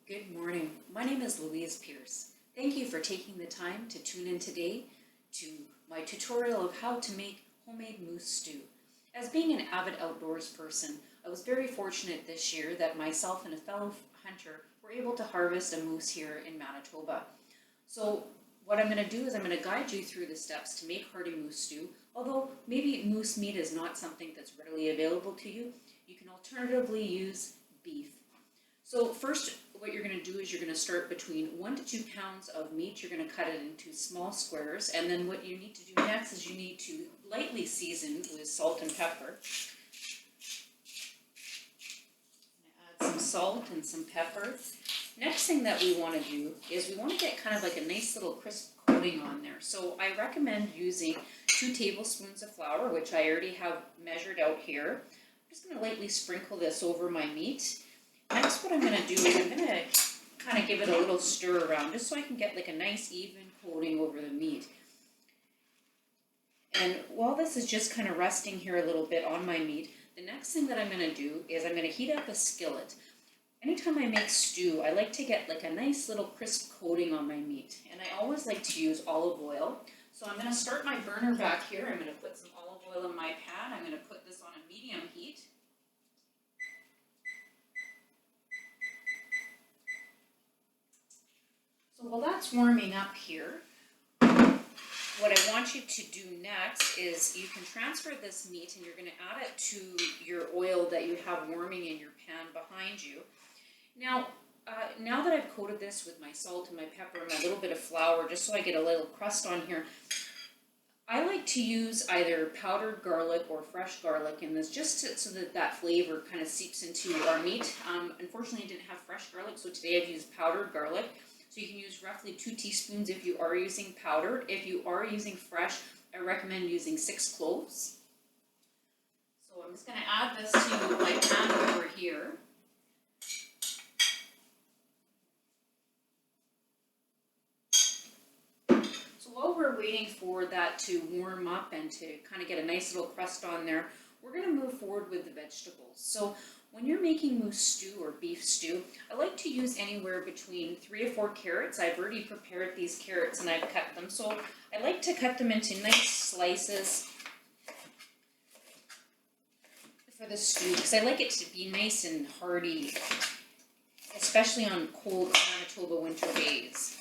Good morning. My name is Louise Pierce. Thank you for taking the time to tune in today to my tutorial of how to make homemade moose stew. As being an avid outdoors person, I was very fortunate this year that myself and a fellow hunter were able to harvest a moose here in Manitoba. So what I'm going to do is I'm going to guide you through the steps to make hearty moose stew. Although maybe moose meat is not something that's readily available to you, you can alternatively use beef. So first, what you're going to do is you're going to start between 1 to 2 pounds of meat. You're going to cut it into small squares, and then what you need to do next is you need to lightly season with salt and pepper. Add some salt and some pepper. Next thing that we want to do is we want to get kind of like a nice little crisp coating on there. So I recommend using 2 tablespoons of flour, which I already have measured out here. I'm just going to lightly sprinkle this over my meat. Next, what I'm going to do is I'm going to kind of give it a little stir around just so I can get like a nice even coating over the meat. And while this is just kind of resting here a little bit on my meat, the next thing that I'm going to do is I'm going to heat up a skillet. Anytime I make stew, I like to get like a nice little crisp coating on my meat. And I always like to use olive oil. So I'm going to start my burner back here. I'm going to put some olive oil in my pan. I'm going to put this on a medium heat. So while that's warming up here, what I want you to do next is you can transfer this meat and you're going to add it to your oil that you have warming in your pan behind you. Now that I've coated this with my salt and my pepper and my little bit of flour, just so I get a little crust on here, I like to use either powdered garlic or fresh garlic in this, just so that flavor kind of seeps into our meat. Unfortunately, I didn't have fresh garlic, so today I've used powdered garlic. So you can use roughly 2 teaspoons if you are using powdered. If you are using fresh, I recommend using 6 cloves. So I'm just going to add this to my pan over here. So while we're waiting for that to warm up and to kind of get a nice little crust on there, we're going to move forward with the vegetables. So when you're making moose stew or beef stew, I like to use anywhere between 3 to 4 carrots. I've already prepared these carrots and I've cut them. So I like to cut them into nice slices for the stew because I like it to be nice and hearty, especially on cold Manitoba winter days.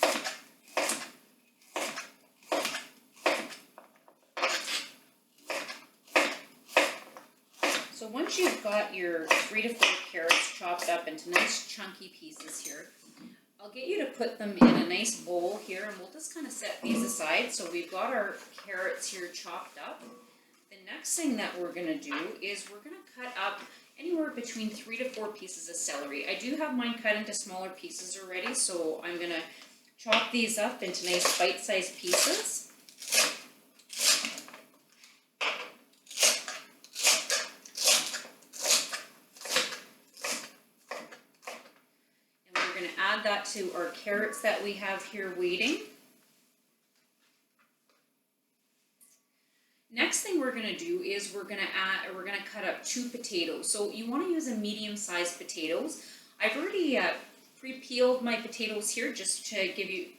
So once you've got your 3 to 4 carrots chopped up into nice chunky pieces here, I'll get you to put them in a nice bowl here and we'll just kind of set these aside. So we've got our carrots here chopped up. The next thing that we're going to do is we're going to cut up anywhere between 3 to 4 pieces of celery. I do have mine cut into smaller pieces already, so I'm going to chop these up into nice bite-sized pieces. Add that to our carrots that we have here waiting. Next thing we're going to do is we're going to cut up 2 potatoes. So you want to use a medium-sized potatoes. I've already pre-peeled my potatoes here just to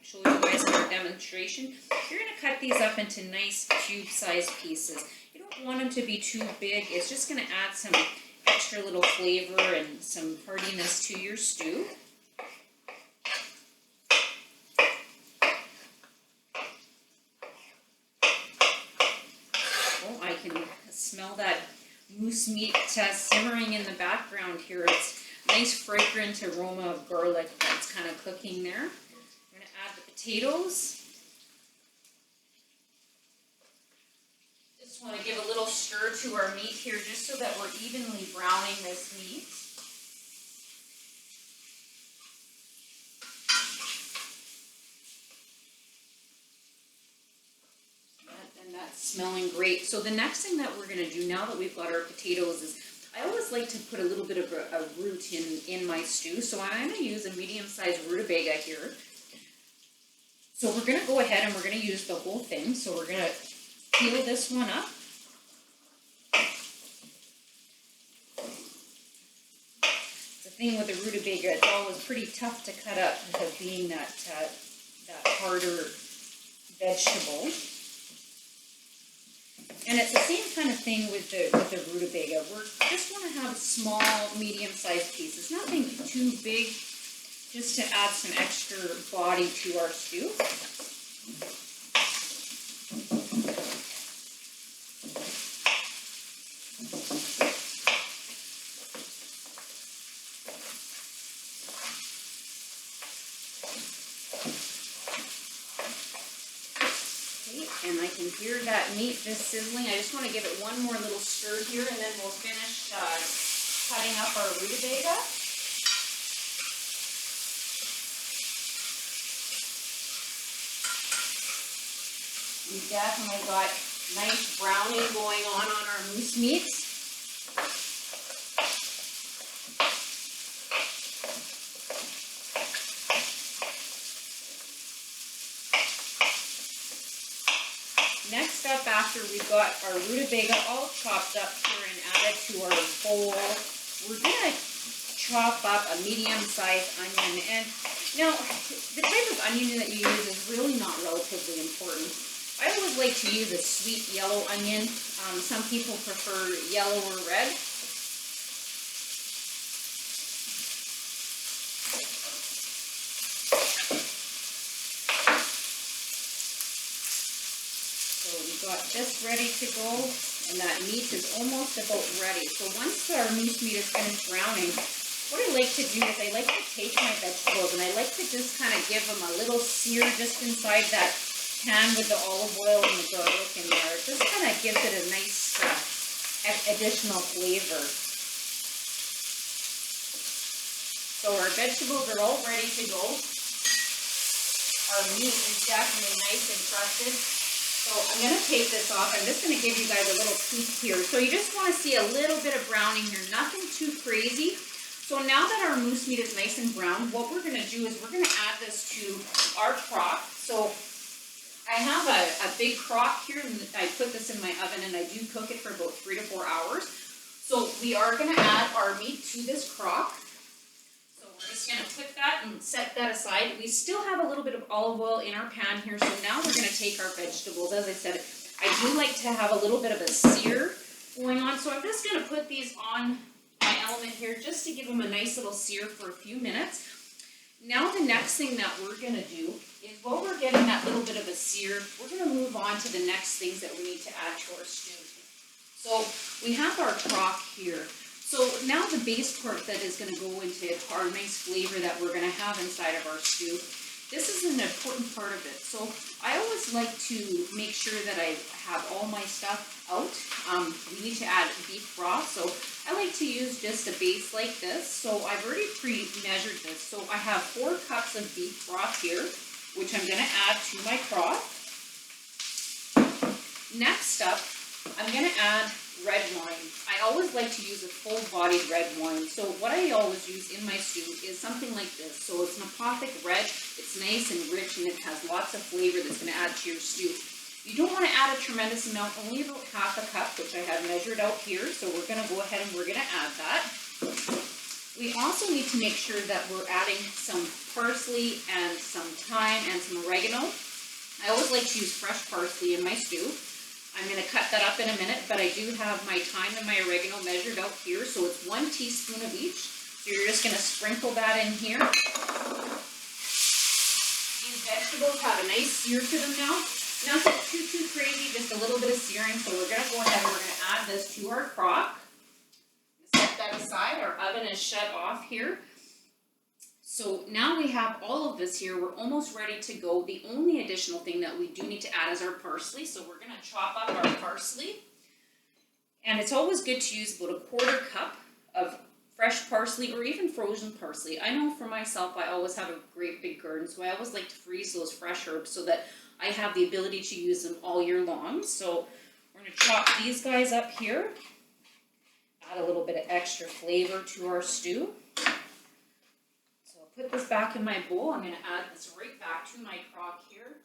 show you guys in our demonstration. You're going to cut these up into nice cube-sized pieces. You don't want them to be too big. It's just going to add some extra little flavor and some heartiness to your stew. I can smell that moose meat simmering in the background here. It's a nice fragrant aroma of garlic that's kind of cooking there. I'm going to add the potatoes. Just want to give a little stir to our meat here just so that we're evenly browning this meat. Smelling great. So the next thing that we're going to do now that we've got our potatoes is I always like to put a little bit of a root in my stew. So I'm going to use a medium-sized rutabaga here. So we're going to go ahead and we're going to use the whole thing. So we're going to peel this one up. It's a thing with the rutabaga, it's always pretty tough to cut up because being that harder vegetable. And it's the same kind of thing with the rutabaga. We just want to have small, medium-sized pieces, nothing too big, just to add some extra body to our stew. And I can hear that meat just sizzling. I just want to give it one more little stir here, and then we'll finish cutting up our rutabaga. We've definitely got nice browning going on our moose meats. Next up, after we've got our rutabaga all chopped up here and added to our bowl, we're going to chop up a medium-sized onion. And now, the type of onion that you use is really not relatively important. I always like to use a sweet yellow onion. Some people prefer yellow or red. Got this ready to go, and that meat is almost about ready. So once our moose meat is finished browning, what I like to do is I like to take my vegetables and I like to just kind of give them a little sear just inside that pan with the olive oil and the garlic in there. It just kind of gives it a nice additional flavor. So our vegetables are all ready to go. Our meat is definitely nice and crusted. So I'm going to take this off. I'm just going to give you guys a little peek here. So you just want to see a little bit of browning here, nothing too crazy. So now that our moose meat is nice and brown, what we're going to do is we're going to add this to our crock. So I have a big crock here, and I put this in my oven, and I do cook it for about 3 to 4 hours. So we are going to add our meat to this crock. We're just going to put that and set that aside. We still have a little bit of olive oil in our pan here, so now we're going to take our vegetables. As I said, I do like to have a little bit of a sear going on, so I'm just going to put these on my element here just to give them a nice little sear for a few minutes. Now the next thing that we're going to do is while we're getting that little bit of a sear, we're going to move on to the next things that we need to add to our stew. So we have our crock here. So now the base part that is going to go into our nice flavor that we're going to have inside of our stew, this is an important part of it. So I always like to make sure that I have all my stuff out. We need to add beef broth, so I like to use just a base like this. So I've already pre-measured this. So I have 4 cups of beef broth here, which I'm going to add to my broth. Next up, I'm going to add red wine. I always like to use a full-bodied red wine. So what I always use in my stew is something like this. So it's an Apothic Red. It's nice and rich, and it has lots of flavor that's going to add to your stew. You don't want to add a tremendous amount, only about half a cup, which I have measured out here. So we're going to go ahead and we're going to add that. We also need to make sure that we're adding some parsley and some thyme and some oregano. I always like to use fresh parsley in my stew. I'm going to cut that up in a minute, but I do have my thyme and my oregano measured out here, so it's 1 teaspoon of each. So you're just going to sprinkle that in here. These vegetables have a nice sear to them now. Nothing too crazy, just a little bit of searing. So we're going to go ahead and we're going to add this to our crock. Set that aside. Our oven is shut off here. So now we have all of this here. We're almost ready to go. The only additional thing that we do need to add is our parsley. So we're going to chop up our parsley. And it's always good to use about a 1/4 cup of fresh parsley or even frozen parsley. I know for myself, I always have a great big garden, so I always like to freeze those fresh herbs so that I have the ability to use them all year long. So we're going to chop these guys up here. Add a little bit of extra flavor to our stew. Put this back in my bowl. I'm going to add this right back to my crock here.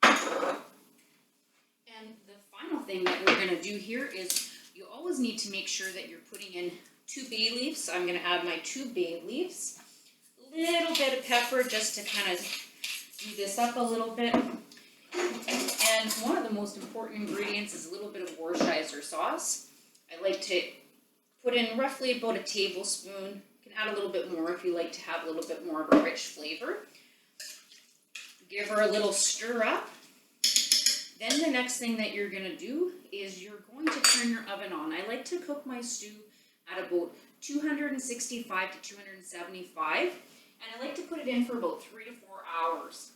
And the final thing that we're going to do here is you always need to make sure that you're putting in 2 bay leaves. I'm gonna add my 2 bay leaves. A little bit of pepper just to kind of do this up a little bit. And one of the most important ingredients is a little bit of Worcestershire sauce. I like to put in roughly about a tablespoon. You can add a little bit more if you like to have a little bit more of a rich flavor. Give her a little stir up. Then the next thing that you're gonna do is you're going to turn your oven on. I like to cook my stew at about 265 to 275, and I like to put it in for about 3 to 4 hours.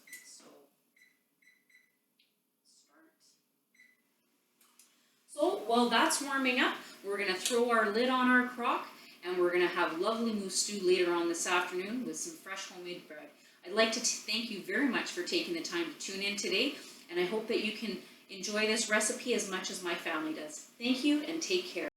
So while that's warming up, we're gonna throw our lid on our crock, and we're gonna have lovely moose stew later on this afternoon with some fresh homemade bread. I'd like to thank you very much for taking the time to tune in today, and I hope that you can enjoy this recipe as much as my family does. Thank you and take care.